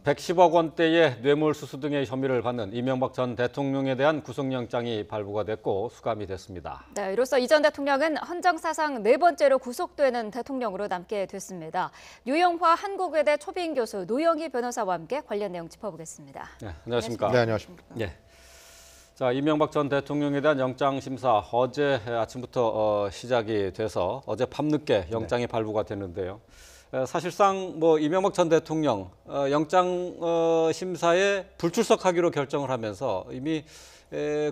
110억 원대의 뇌물수수 등의 혐의를 받는 이명박 전 대통령에 대한 구속영장이 발부가 됐고 수감이 됐습니다. 네, 이로써 이 전 대통령은 헌정사상 네 번째로 구속되는 대통령으로 남게 됐습니다. 유영화 한국외대 초빙 교수 노영희 변호사와 함께 관련 내용 짚어보겠습니다. 네, 안녕하십니까? 네, 안녕하십니까? 네. 자, 이명박 전 대통령에 대한 영장 심사 어제 아침부터 시작이 돼서 어제 밤늦게 영장이 발부가 됐는데요. 사실상 이명박 전 대통령 영장 심사에 불출석하기로 결정을 하면서 이미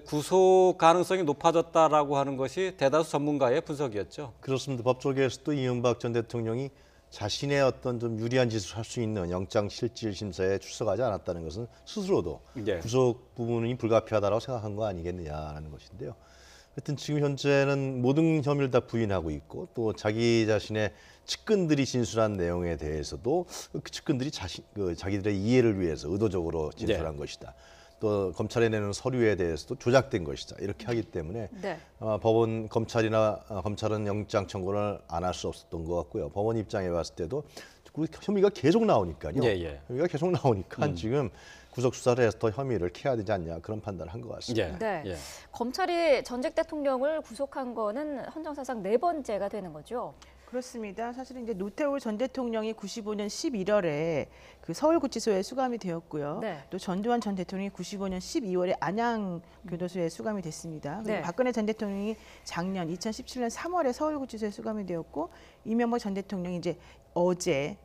구속 가능성이 높아졌다라고 하는 것이 대다수 전문가의 분석이었죠. 그렇습니다. 법조계에서도 이명박 전 대통령이 자신의 어떤 좀 유리한 짓을 할 수 있는 영장 실질 심사에 출석하지 않았다는 것은 스스로도 구속 부분이 불가피하다고 생각한 거 아니겠느냐라는 것인데요. 하여튼 지금 현재는 모든 혐의를 다 부인하고 있고 또 자기 자신의 측근들이 진술한 내용에 대해서도 그 측근들이 자기들의 이해를 위해서 의도적으로 진술한 것이다. 또 검찰에 내는 서류에 대해서도 조작된 것이다. 이렇게 하기 때문에 검찰은 영장 청구를 안 할 수 없었던 것 같고요. 법원 입장에 봤을 때도 혐의가 계속 나오니까요. 혐의가 계속 나오니까 지금 구속 수사를 해서 더 혐의를 캐야 되지 않냐 그런 판단을 한 것 같습니다. 검찰이 전직 대통령을 구속한 거는 헌정사상 네 번째가 되는 거죠. 그렇습니다. 사실은 이제 노태우 전 대통령이 95년 11월에 그 서울구치소에 수감이 되었고요. 또 전두환 전 대통령이 95년 12월에 안양교도소에 수감이 됐습니다. 그리고 박근혜 전 대통령이 작년 2017년 3월에 서울구치소에 수감이 되었고 이명박 전 대통령이 이제 어제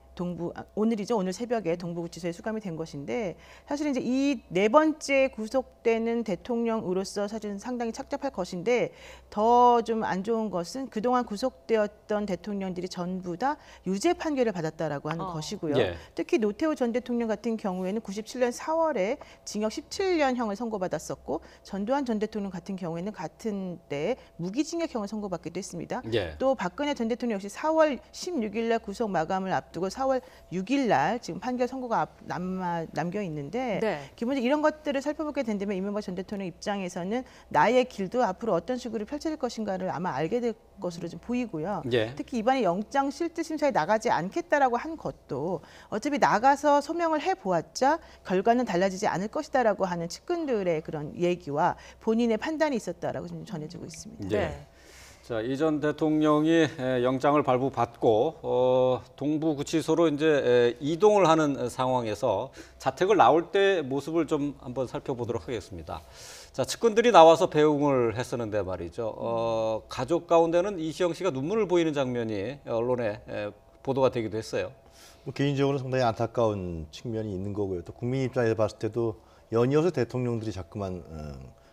오늘 새벽에 동부구치소에 수감이 된 것인데 사실 이제 이 네 번째 구속되는 대통령으로서 사실은 상당히 착잡할 것인데 더 좀 안 좋은 것은 그동안 구속되었던 대통령들이 전부 다 유죄 판결을 받았다라고 하는 것이고요. 특히 노태우 전 대통령 같은 경우에는 97년 4월에 징역 17년형을 선고받았었고 전두환 전 대통령 같은 경우에는 같은 때 무기징역형을 선고받기도 했습니다. 또 박근혜 전 대통령 역시 4월 16일 날 구속 마감을 앞두고 4월 6일 날 지금 판결 선고가 남겨 있는데 기본적으로 이런 것들을 살펴보게 된다면 이명박 전 대통령 입장에서는 나의 길도 앞으로 어떤 식으로 펼쳐질 것인가를 아마 알게 될 것으로 좀 보이고요. 특히 이번에 영장 실질 심사에 나가지 않겠다라고 한 것도 어차피 나가서 소명을 해보았자 결과는 달라지지 않을 것이다라고 하는 측근들의 그런 얘기와 본인의 판단이 있었다라고 좀 전해지고 있습니다. 자, 이 전 대통령이 영장을 발부받고 동부구치소로 이제 이동을 하는 상황에서 자택을 나올 때 모습을 좀 한번 살펴보도록 하겠습니다. 자, 측근들이 나와서 배웅을 했었는데 말이죠. 가족 가운데는 이시영 씨가 눈물을 보이는 장면이 언론에 보도가 되기도 했어요. 개인적으로 상당히 안타까운 측면이 있는 거고요. 또 국민 입장에서 봤을 때도 연이어서 대통령들이 자꾸만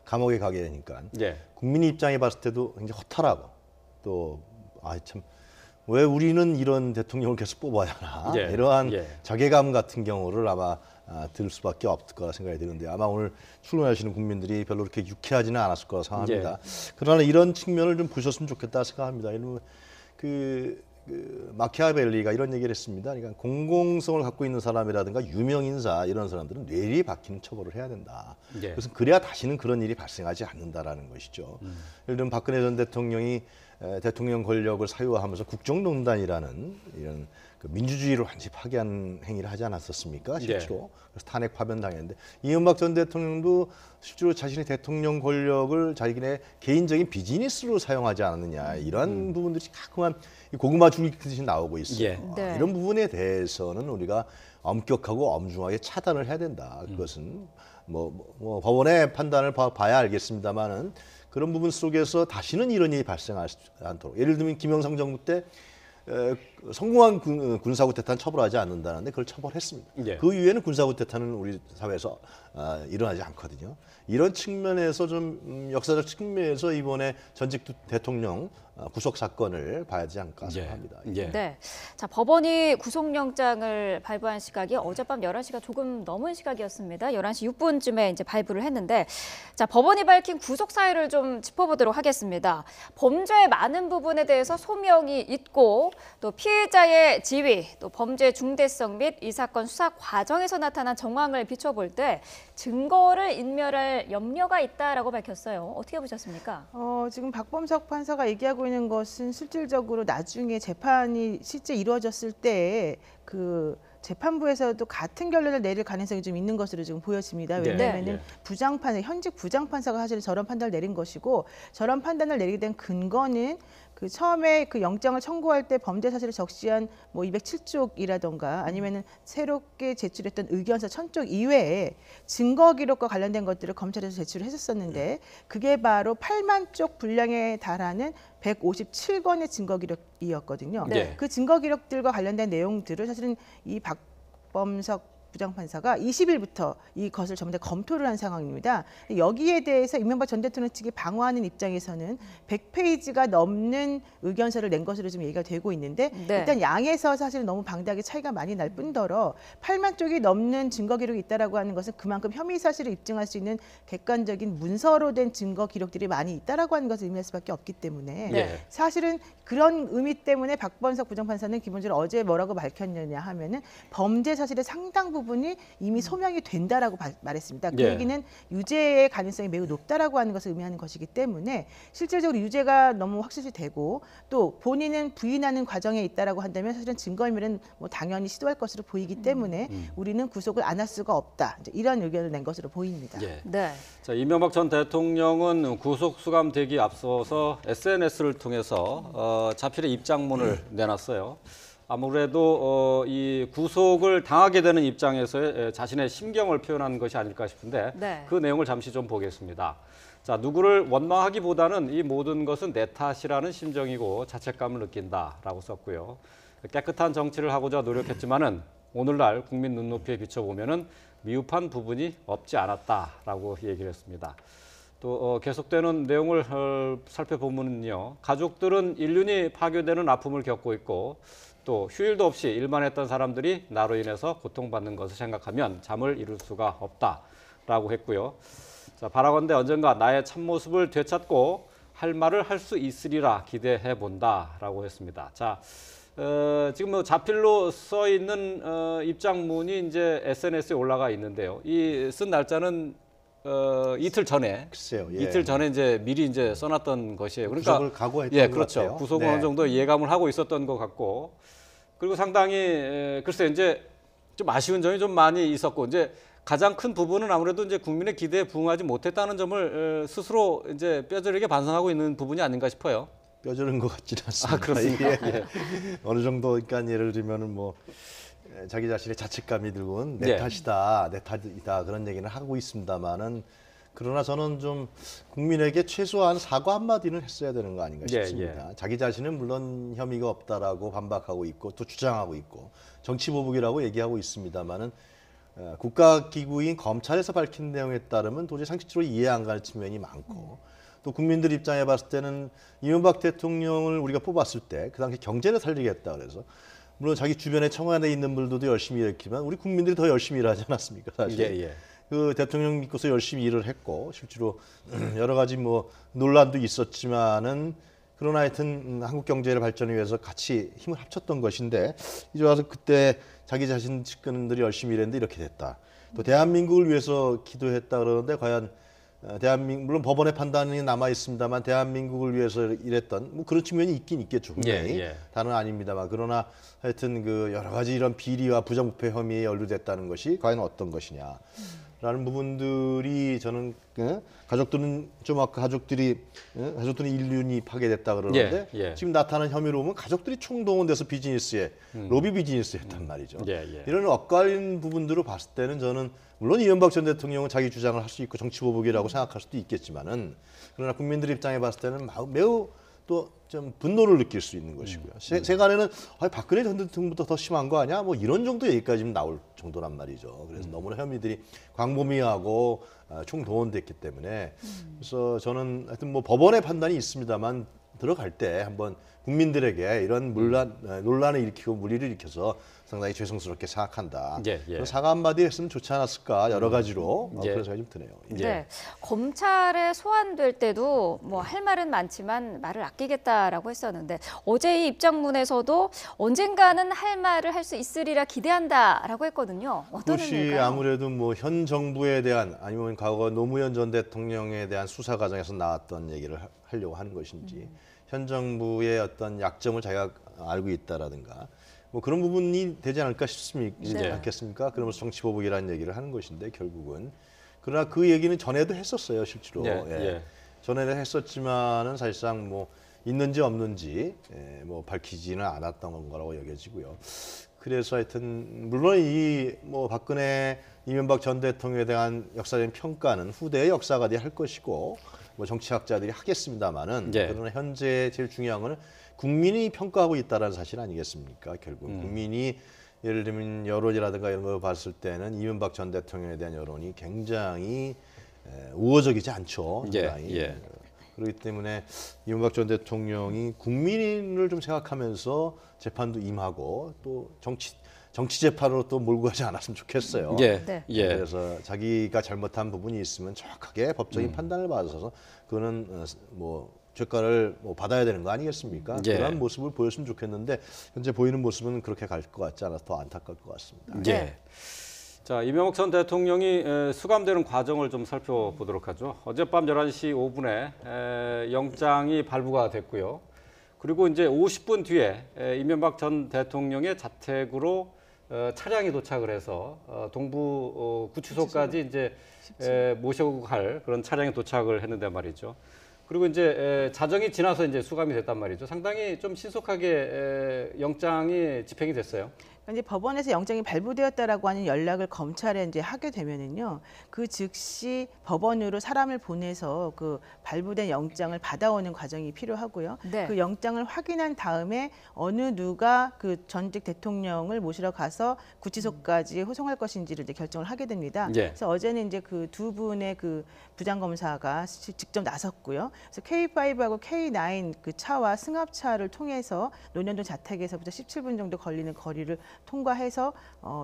감옥에 가게 되니까 국민 입장에 봤을 때도 굉장히 허탈하고 또 참 왜 우리는 이런 대통령을 계속 뽑아야 하나 이러한 자괴감 같은 경우를 아마 들 수밖에 없을 거라 생각이 드는데 아마 오늘 출근하시는 국민들이 별로 그렇게 유쾌하지는 않았을 거라 생각합니다. 그러나 이런 측면을 좀 보셨으면 좋겠다 생각합니다. 마키아벨리가 이런 얘기를 했습니다. 그러니까 공공성을 갖고 있는 사람이라든가 유명 인사 이런 사람들은 뇌리에 박히는 처벌을 해야 된다. 그래서 그래야 다시는 그런 일이 발생하지 않는다라는 것이죠. 예를 들면 박근혜 전 대통령이 대통령 권력을 사유화하면서 국정농단이라는 이런 민주주의를 완전히 파괴한 행위를 하지 않았었습니까? 실제로. 그래서 탄핵 파면당했는데 이명박 전 대통령도 실제로 자신의 대통령 권력을 자기네 개인적인 비즈니스로 사용하지 않았느냐 이러한 부분들이 가끔한 고구마 줄기듯이 나오고 있어요. 이런 부분에 대해서는 우리가 엄격하고 엄중하게 차단을 해야 된다. 그것은 법원의 판단을 봐야 알겠습니다만은 그런 부분 속에서 다시는 이런 일이 발생하지 않도록 예를 들면 김영삼 정부 때 성공한 군사구태타는 처벌하지 않는다는데 그걸 처벌했습니다. 그 이후에는 군사구태타는 우리 사회에서 일어나지 않거든요. 이런 측면에서 좀 역사적 측면에서 이번에 전직 대통령 구속 사건을 봐야 하지 않을까 생각합니다. 자, 법원이 구속영장을 발부한 시각이 어젯밤 11시가 조금 넘은 시각이었습니다. 11시 6분쯤에 이제 발부를 했는데 자, 법원이 밝힌 구속 사유를 좀 짚어보도록 하겠습니다. 범죄의 많은 부분에 대해서 소명이 있고 또 피해자의 지위, 또 범죄의 중대성 및 이 사건 수사 과정에서 나타난 정황을 비춰볼 때 증거를 인멸할 염려가 있다라고 밝혔어요. 어떻게 보셨습니까? 지금 박범석 판사가 얘기하고 있는 것은 실질적으로 나중에 재판이 실제 이루어졌을 때 그 재판부에서도 같은 결론을 내릴 가능성이 좀 있는 것으로 지금 보여집니다. 왜냐하면은 현직 부장판사가 사실 저런 판단을 내린 것이고 저런 판단을 내리게 된 근거는 그 처음에 그 영장을 청구할 때 범죄 사실을 적시한 뭐 207쪽이라던가 아니면은 새롭게 제출했던 의견서 1000쪽 이외에 증거 기록과 관련된 것들을 검찰에서 제출을 했었었는데 그게 바로 8만 쪽 분량에 달하는 157건의 증거 기록이었거든요. 네. 그 증거 기록들과 관련된 내용들을 사실은 이 박범석 부장판사가 20일부터 이것을 전부 다 검토를 한 상황입니다. 여기에 대해서 이명박 전 대통령 측이 방어하는 입장에서는 100페이지가 넘는 의견서를 낸 것으로 좀 얘기가 되고 있는데 일단 양에서 사실 너무 방대하게 차이가 많이 날 뿐더러 8만 쪽이 넘는 증거 기록이 있다라고 하는 것은 그만큼 혐의 사실을 입증할 수 있는 객관적인 문서로 된 증거 기록들이 많이 있다라고 하는 것을 의미할 수밖에 없기 때문에 사실은 그런 의미 때문에 박범석 부장판사는 기본적으로 어제 뭐라고 밝혔느냐 하면은 범죄 사실의 상당 부분이 이미 소명이 된다라고 말했습니다. 그 얘기는 유죄의 가능성이 매우 높다라고 하는 것을 의미하는 것이기 때문에 실질적으로 유죄가 너무 확실시되고 또 본인은 부인하는 과정에 있다라고 한다면 사실은 증거인멸은 뭐 당연히 시도할 것으로 보이기 때문에 우리는 구속을 안 할 수가 없다. 이제 이런 의견을 낸 것으로 보입니다. 자, 이명박 전 대통령은 구속 수감되기 앞서서 SNS를 통해서 자필의 입장문을 내놨어요. 아무래도 이 구속을 당하게 되는 입장에서 자신의 심경을 표현한 것이 아닐까 싶은데 그 내용을 잠시 좀 보겠습니다. 자, 누구를 원망하기보다는 이 모든 것은 내 탓이라는 심정이고 자책감을 느낀다라고 썼고요. 깨끗한 정치를 하고자 노력했지만은 오늘날 국민 눈높이에 비춰보면은 미흡한 부분이 없지 않았다라고 얘기를 했습니다. 또 계속되는 내용을 살펴보면요, 가족들은 인륜이 파괴되는 아픔을 겪고 있고 또 휴일도 없이 일만 했던 사람들이 나로 인해서 고통받는 것을 생각하면 잠을 이룰 수가 없다라고 했고요. 자, 바라건대 언젠가 나의 참모습을 되찾고 할 말을 할 수 있으리라 기대해 본다라고 했습니다. 자, 지금 뭐 자필로 써 있는 입장문이 이제 SNS에 올라가 있는데요. 이 쓴 날짜는 이틀 전에, 글쎄요, 이틀 전에 이제 미리 이제 써놨던 것이에요. 그러니까 구속을 각오했던 것 그렇죠. 같아요. 구속은 어느 정도 예감을 하고 있었던 것 같고, 그리고 상당히 글쎄 이제 좀 아쉬운 점이 좀 많이 있었고, 이제 가장 큰 부분은 아무래도 이제 국민의 기대에 부응하지 못했다는 점을 스스로 이제 뼈저리게 반성하고 있는 부분이 아닌가 싶어요. 뼈저린 것 같지는 않습니다. 그렇습니까? 어느 정도, 그러니까 예를 들면은 뭐 자기 자신의 자책감이 들고는 내 탓이다, 내 탓이다 그런 얘기는 하고 있습니다만은 그러나 저는 좀 국민에게 최소한 사과 한마디는 했어야 되는 거 아닌가 싶습니다. 자기 자신은 물론 혐의가 없다라고 반박하고 있고 또 주장하고 있고 정치보복이라고 얘기하고 있습니다만은 국가기구인 검찰에서 밝힌 내용에 따르면 도저히 상식적으로 이해 안 가는 측면이 많고 또 국민들 입장에 봤을 때는 이명박 대통령을 우리가 뽑았을 때 그 당시 경제를 살리겠다 그래서 물론 자기 주변에 청와대에 있는 분들도 열심히 일했지만 우리 국민들이 더 열심히 일하지 않았습니까? 사실 그 대통령 믿고서 열심히 일을 했고 실제로 여러 가지 뭐 논란도 있었지만은 그러나 하여튼 한국 경제를 발전을 위해서 같이 힘을 합쳤던 것인데 이제 와서 그때 자기 자신 측근들이 열심히 일했는데 이렇게 됐다. 또 대한민국을 위해서 기도했다 그러는데 과연 대한민국 물론 법원의 판단이 남아 있습니다만 대한민국을 위해서 일했던 뭐 그런 측면이 있긴 있겠죠. 분명히 다는 아닙니다만 그러나 하여튼 그 여러 가지 이런 비리와 부정부패 혐의에 연루됐다는 것이 과연 어떤 것이냐. 라는 부분들이 저는 가족들은 좀 아까 가족들이 인륜이 파괴됐다 그러는데 지금 나타난 혐의로 보면 가족들이 총동원돼서 비즈니스에 로비 비즈니스 했단 말이죠. 이런 엇갈린 부분들을 봤을 때는 저는 물론 이명박 전 대통령은 자기 주장을 할 수 있고 정치보복이라고 생각할 수도 있겠지만은 그러나 국민들 입장에 봤을 때는 매우 또 좀 분노를 느낄 수 있는 것이고요. 세간에는 박근혜 전 대통령보다 더 심한 거 아니야? 뭐 이런 정도 얘기까지는 나올 정도란 말이죠. 그래서 너무나 혐의들이 광범위하고 총동원됐기 때문에 그래서 저는 하여튼 뭐 법원의 판단이 있습니다만 들어갈 때 한번 국민들에게 이런 논란을 일으키고 물의를 일으켜서 상당히 죄송스럽게 생각한다. 사과 한마디 했으면 좋지 않았을까 여러 가지로 그런 생각이 좀 드네요. 검찰에 소환될 때도 뭐 할 말은 많지만 말을 아끼겠다라고 했었는데 어제 이 입장문에서도 언젠가는 할 말을 할 수 있으리라 기대한다라고 했거든요. 어떤 그것이 의미일까요? 아무래도 뭐 현 정부에 대한 아니면 과거 노무현 전 대통령에 대한 수사 과정에서 나왔던 얘기를 하려고 하는 것인지 현 정부의 어떤 약점을 자기가 알고 있다라든가 뭐 그런 부분이 되지 않을까 네. 않겠습니까? 그러면서 정치보복이라는 얘기를 하는 것인데 결국은 그러나 그 얘기는 전에도 했었어요 실제로. 예, 예. 예. 전에는 했었지만은 사실상 뭐 있는지 없는지 뭐 밝히지는 않았던 거라고 여겨지고요. 그래서 하여튼 물론 이 뭐 박근혜 이명박 전 대통령에 대한 역사적인 평가는 후대의 역사가들이 할 것이고 뭐 정치학자들이 하겠습니다만은 예. 그러나 현재 제일 중요한 거는 국민이 평가하고 있다라는 사실 아니겠습니까? 결국 국민이 예를 들면 여론이라든가 이런 걸 봤을 때는 이명박 전 대통령에 대한 여론이 굉장히 우호적이지 않죠. 굉장히. 예. 그렇기 때문에 이명박 전 대통령이 국민을 좀 생각하면서 재판도 임하고 또 정치 재판으로 또 몰고 가지 않았으면 좋겠어요. 예. 네. 예. 그래서 자기가 잘못한 부분이 있으면 정확하게 법적인 판단을 받아서 그거는 뭐 죄가를 뭐 받아야 되는 거 아니겠습니까? 예. 그런 모습을 보였으면 좋겠는데 현재 보이는 모습은 그렇게 갈 것 같지 않아서 더 안타까울 것 같습니다. 예. 자, 이명박 전 대통령이 수감되는 과정을 좀 살펴보도록 하죠. 어젯밤 11시 5분에 영장이 발부가 됐고요. 그리고 이제 50분 뒤에 이명박 전 대통령의 자택으로 차량이 도착을 해서 동부 구치소까지 이제 모셔고 갈 그런 차량이 도착을 했는데 말이죠. 그리고 이제 자정이 지나서 이제 수감이 됐단 말이죠. 상당히 좀 신속하게 영장이 집행이 됐어요. 이제 법원에서 영장이 발부되었다라고 하는 연락을 검찰에 이제 하게 되면은요, 그 즉시 법원으로 사람을 보내서 그 발부된 영장을 받아오는 과정이 필요하고요. 네. 그 영장을 확인한 다음에 어느 누가 그 전직 대통령을 모시러 가서 구치소까지 호송할 것인지를 이제 결정을 하게 됩니다. 예. 그래서 어제는 이제 그 두 분의 그 부장검사가 직접 나섰고요. 그래서 K5하고 K9 그 차와 승합차를 통해서 논현동 자택에서부터 17분 정도 걸리는 거리를 통과해서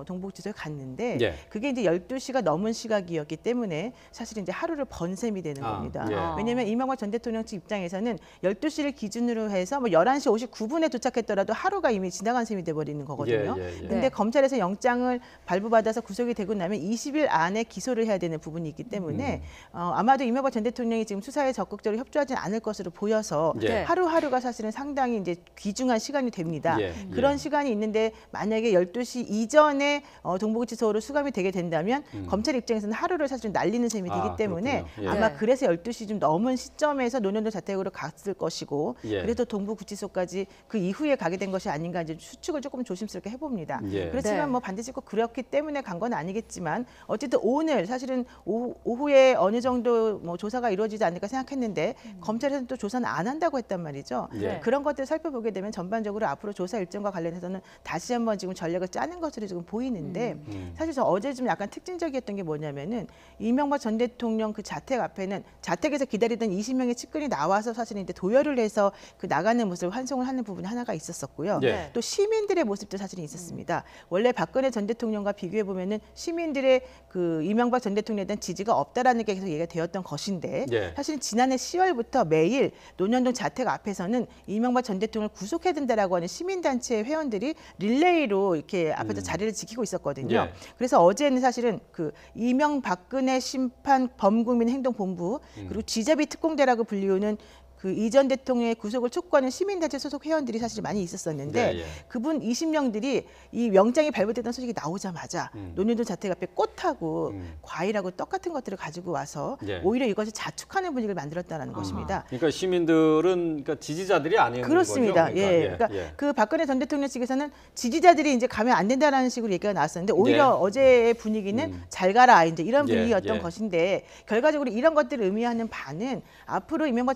동부구치소에 갔는데 예. 그게 이제 12시가 넘은 시각이었기 때문에 사실 이제 하루를 번 셈이 되는 겁니다. 예. 왜냐하면 이명박 전 대통령 측 입장에서는 12시를 기준으로 해서 뭐 11시 59분에 도착했더라도 하루가 이미 지나간 셈이 돼버리는 거거든요. 예. 근데 네. 검찰에서 영장을 발부받아서 구속이 되고 나면 20일 안에 기소를 해야 되는 부분이 있기 때문에 아마도 이명박 전 대통령이 지금 수사에 적극적으로 협조하지는 않을 것으로 보여서 예. 하루하루가 사실은 상당히 이제 귀중한 시간이 됩니다. 예. 그런 시간이 있는데 만약에 12시 이전에 동부구치소로 수감이 되게 된다면 검찰 입장에서는 하루를 사실 날리는 셈이 되기 때문에 그렇군요. 예. 아마 네. 그래서 12시 좀 넘은 시점에서 논현동 자택으로 갔을 것이고 예. 그래서 동부구치소까지 그 이후에 가게 된 것이 아닌가 이제 추측을 조금 조심스럽게 해봅니다. 예. 그렇지만 네. 뭐 반드시 꼭 그렇기 때문에 간 건 아니겠지만 어쨌든 오늘 사실은 오후에 어느 정도 뭐 조사가 이루어지지 않을까 생각했는데 검찰에서는 또 조사는 안 한다고 했단 말이죠. 예. 그런 것들을 살펴보게 되면 전반적으로 앞으로 조사 일정과 관련해서는 다시 한번 지금 전략을 짜는 것으로 지금 보이는데 사실 저 어제 좀 약간 특징적이었던 게 뭐냐면은 이명박 전 대통령 그 자택 앞에는 자택에서 기다리던 20명의 측근이 나와서 사실은 이제 도열을 해서 그 나가는 모습을 환송을 하는 부분이 하나가 있었었고요. 예. 또 시민들의 모습도 사실은 있었습니다. 원래 박근혜 전 대통령과 비교해 보면은 시민들의 그 이명박 전 대통령에 대한 지지가 없다라는 게 계속 얘기가 되었던 것인데 예. 사실은 지난해 10월부터 매일 논현동 자택 앞에서는 이명박 전 대통령을 구속해야 된다라고 하는 시민단체 회원들이 릴레이로 이렇게 앞에서 자리를 지키고 있었거든요. 예. 그래서 어제는 사실은 그 이명박근혜 심판 범국민 행동본부 그리고 쥐잡이 특공대라고 불리우는 그 이 전 대통령의 구속을 촉구하는 시민단체 소속 회원들이 사실 많이 있었었는데 예. 그분 20명들이 이 영장이 발부됐다는 소식이 나오자마자 논현동 자택 앞에 꽃하고 과일하고 떡 같은 것들을 가지고 와서 예. 오히려 이것이 자축하는 분위기를 만들었다는 것입니다. 그러니까 시민들은 그러니까 지지자들이 아닌 그렇습니다. 거죠. 예. 그러니까 그 박근혜 전 대통령 측에서는 지지자들이 이제 가면 안 된다라는 식으로 얘기가 나왔었는데 오히려 예. 어제의 분위기는 잘 가라 이제 이런 예, 분위기였던 예. 것인데 결과적으로 이런 것들을 의미하는 바는 앞으로 이명박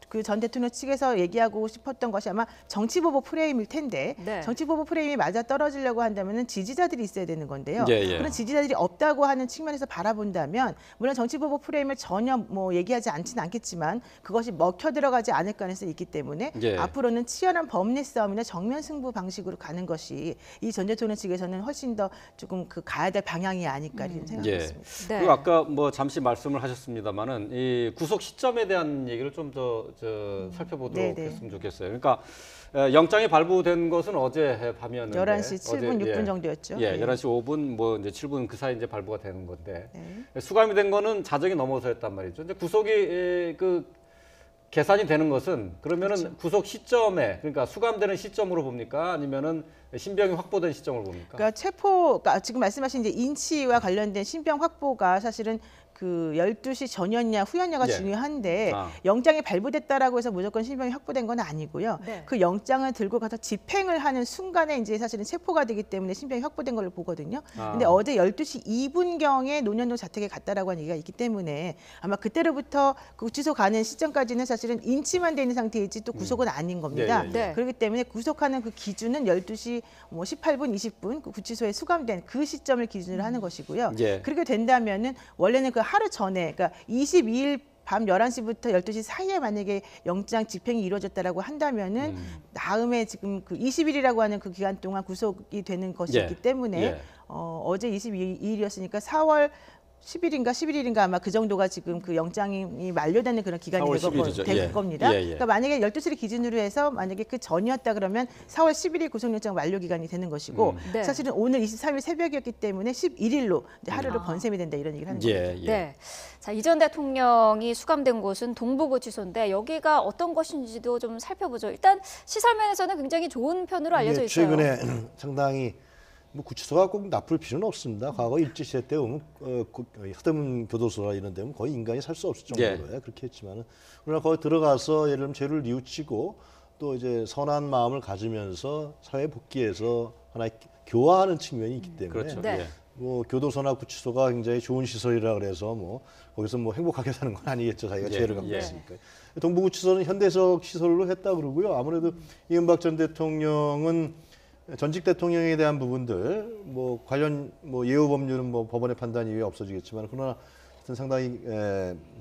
그 전 대통령 측에서 얘기하고 싶었던 것이 아마 정치보복 프레임일 텐데 네. 정치보복 프레임이 맞아 떨어지려고 한다면 지지자들이 있어야 되는 건데요. 예. 그런 지지자들이 없다고 하는 측면에서 바라본다면 물론 정치보복 프레임을 전혀 뭐 얘기하지 않지는 않겠지만 그것이 먹혀 들어가지 않을 가능성이 있기 때문에 예. 앞으로는 치열한 법리 싸움이나 정면 승부 방식으로 가는 것이 이 전 대통령 측에서는 훨씬 더 조금 그 가야 될 방향이 아닐까 이런 생각이 예. 있습니다. 네. 그리고 아까 뭐 잠시 말씀을 하셨습니다만은 이 구속 시점에 대한 얘기를 좀 더 살펴보도록 네네. 했으면 좋겠어요. 그러니까 영장이 발부된 것은 어제 밤이었는데 11시 7분, 어제, 6분 정도였죠. 예, 네. 11시 5분 뭐 이제 7분 그 사이 이제 발부가 되는 건데 네. 수감이 된 거는 자정이 넘어서였단 말이죠. 근데 구속이 계산이 되는 것은 그러면은 구속 시점에 그러니까 수감되는 시점으로 봅니까? 아니면은 신병이 확보된 시점으로 봅니까? 그러니까 그러니까 지금 말씀하신 이제 인치와 관련된 신병 확보가 사실은 그 12시 전이었냐 후였냐가 예. 중요한데 영장이 발부됐다라고 해서 무조건 신병이 확보된 건 아니고요. 네. 그 영장을 들고 가서 집행을 하는 순간에 이제 사실은 체포가 되기 때문에 신병이 확보된 걸로 보거든요. 근데 어제 12시 2분경에 논현동 자택에 갔다라고 하는 얘기가 있기 때문에 아마 그때로부터 구치소 가는 시점까지는 사실은 인치만 돼 있는 상태이지 또 구속은 아닌 겁니다. 예. 네. 그렇기 때문에 구속하는 그 기준은 12시 뭐 18분, 20분 그 구치소에 수감된 그 시점을 기준으로 하는 것이고요. 예. 그렇게 된다면은 원래는 그 하루 전에 그러니까 22일 밤 11시부터 12시 사이에 만약에 영장 집행이 이루어졌다라고 한다면은 다음에 지금 그 20일이라고 하는 그 기간 동안 구속이 되는 것이기 때문에 어제 22일이었으니까 4월 10일인가 11일인가 아마 그 정도가 지금 그 영장이 만료되는 그런 기간이 4월 될 11일이죠. 겁니다. 예. 그러니까 만약에 12시를 기준으로 해서 만약에 그 전이었다 그러면 4월 11일 구속영장 만료 기간이 되는 것이고 네. 사실은 오늘 23일 새벽이었기 때문에 11일로 이제 하루를 번셈이 된다 이런 얘기를 하는 거죠. 네. 자, 이 전 대통령이 수감된 곳은 동부구치소인데 여기가 어떤 것인지도 좀 살펴보죠. 일단 시설면에서는 굉장히 좋은 편으로 알려져 있어요. 최근에 상당히 뭐 구치소가 꼭 나쁠 필요는 없습니다. 과거 일제시대 때 보면 서대문 교도소나 이런 데는 거의 인간이 살 수 없을 정도로요. 그렇게 했지만은 그러나 거기 들어가서 예를 들면 죄를 뉘우치고 또 이제 선한 마음을 가지면서 사회 복귀해서 하나의 교화하는 측면이 있기 때문에 그렇죠. 네. 뭐 교도소나 구치소가 굉장히 좋은 시설이라 그래서 뭐 거기서 뭐 행복하게 사는 건 아니겠죠. 자기가 죄를 갖고 있으니까. 동부구치소는 현대적 시설로 했다 그러고요. 아무래도 이명박 전 대통령은 전직 대통령에 대한 부분들 뭐 관련 뭐 예우 법률은 뭐 법원의 판단 이후에 없어지겠지만 그러나 하여튼 상당히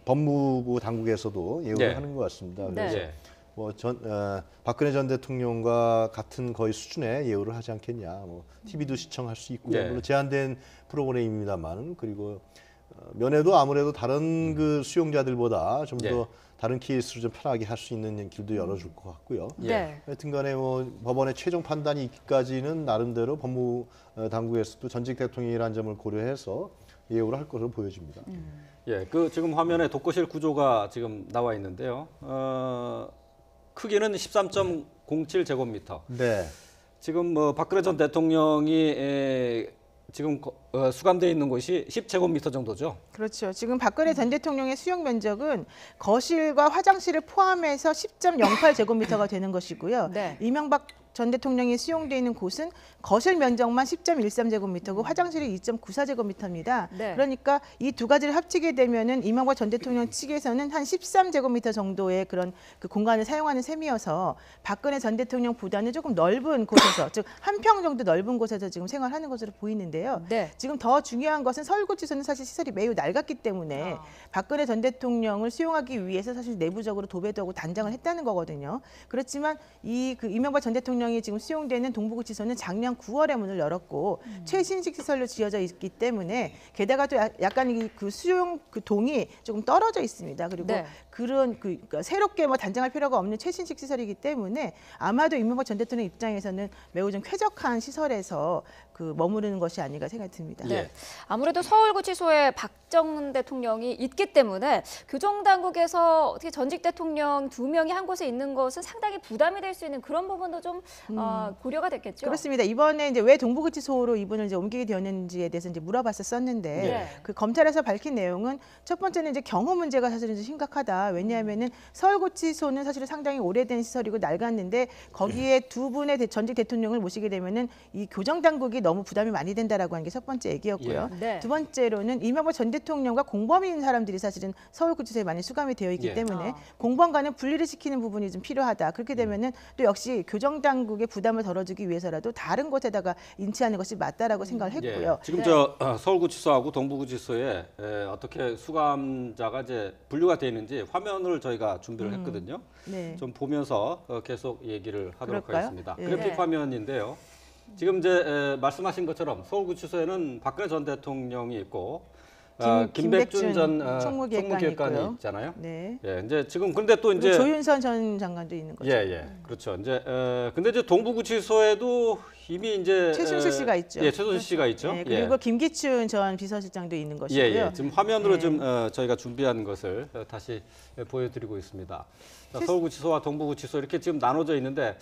법무부 당국에서도 예우를 하는 것 같습니다. 그래서 뭐 박근혜 전 대통령과 같은 거의 수준의 예우를 하지 않겠냐. 뭐 TV도 시청할 수 있고요. 물론 제한된 프로그램입니다만 그리고 면회도 아무래도 다른 그 수용자들보다 좀 더 다른 케이스로 좀 편하게 할 수 있는 길도 열어줄 것 같고요. 하여튼간에 뭐 법원의 최종 판단이 있기까지는 나름대로 법무 당국에서도 전직 대통령이라는 점을 고려해서 예우를 할 것으로 보여집니다. 그 지금 화면에 독거실 구조가 지금 나와 있는데요. 크기는 13.07제곱미터. 네. 지금 뭐 박근혜 전 대통령이 지금 수감되어 있는 곳이 10제곱미터 정도죠. 그렇죠. 지금 박근혜 전 대통령의 수용 면적은 거실과 화장실을 포함해서 10.08제곱미터가 되는 것이고요. 이명박 전 대통령이 수용되어 있는 곳은 거실 면적만 10.13제곱미터고 화장실이 2.94제곱미터입니다. 그러니까 이 두 가지를 합치게 되면은 이명박 전 대통령 측에서는 한 13제곱미터 정도의 그런 그 공간을 사용하는 셈이어서 박근혜 전 대통령보다는 조금 넓은 곳에서 즉 한 평 정도 넓은 곳에서 지금 생활하는 것으로 보이는데요. 지금 더 중요한 것은 서울구치소는 사실 시설이 매우 낡았기 때문에 박근혜 전 대통령을 수용하기 위해서 사실 내부적으로 도배도 하고 단장을 했다는 거거든요. 그렇지만 그 이명박 전 대통령이 지금 수용되는 동부구치소는 작년 9월에 문을 열었고 최신식 시설로 지어져 있기 때문에 게다가 또 약간 그 수용 그 동이 조금 떨어져 있습니다. 그리고 그런 그러니까 새롭게 뭐 단장할 필요가 없는 최신식 시설이기 때문에 아마도 이명박 전 대통령 입장에서는 매우 좀 쾌적한 시설에서 그 머무르는 것이 아닌가 생각이 듭니다. 아무래도 서울구치소에 박정 대통령이 있기 때문에 교정당국에서 어떻게 전직 대통령 2명이 한 곳에 있는 것은 상당히 부담이 될 수 있는 그런 부분도 좀 고려가 됐겠죠. 그렇습니다. 이번에 이제 왜 동부구치소로 이분을 이제 옮기게 되었는지에 대해서 이제 물어봤었는데 그 검찰에서 밝힌 내용은 첫 번째는 이제 경호 문제가 사실은 좀 심각하다. 왜냐하면은 서울구치소는 사실은 상당히 오래된 시설이고 낡았는데 거기에 두 분의 전직 대통령을 모시게 되면은 이 교정당국이 너무 부담이 많이 된다라고 하는 게 첫 번째 얘기였고요. 두 번째로는 이명박 전 대통령과 공범인 사람들이 사실은 서울구치소에 많이 수감이 되어 있기 때문에 공범과는 분리를 시키는 부분이 좀 필요하다. 그렇게 되면은 또 역시 교정당국의 부담을 덜어주기 위해서라도 다른 곳에다가 인치하는 것이 맞다라고 생각을 했고요. 지금 서울구치소하고 동부구치소에 어떻게 수감자가 이제 분류가 되어 있는지 화면을 저희가 준비를 했거든요. 좀 보면서 계속 얘기를 하도록 하겠습니다. 그래픽 화면인데요. 지금 이제 말씀하신 것처럼 서울구치소에는 박근혜 전 대통령이 있고 김백준 전 총무기획관이 총무기획관이 있잖아요. 네. 예, 이제 지금 근데 또 이제 조윤선 전 장관도 있는 거죠. 예, 그렇죠. 이제 근데 이제 동부구치소에도 이미 이제 최순실 씨가 있죠. 예, 최순실 씨가 있죠. 네, 그리고 김기춘 전 비서실장도 있는 것이고요. 예. 지금 화면으로 네. 좀 저희가 준비한 것을 다시 보여드리고 있습니다. 자, 서울구치소와 동부구치소 이렇게 지금 나눠져 있는데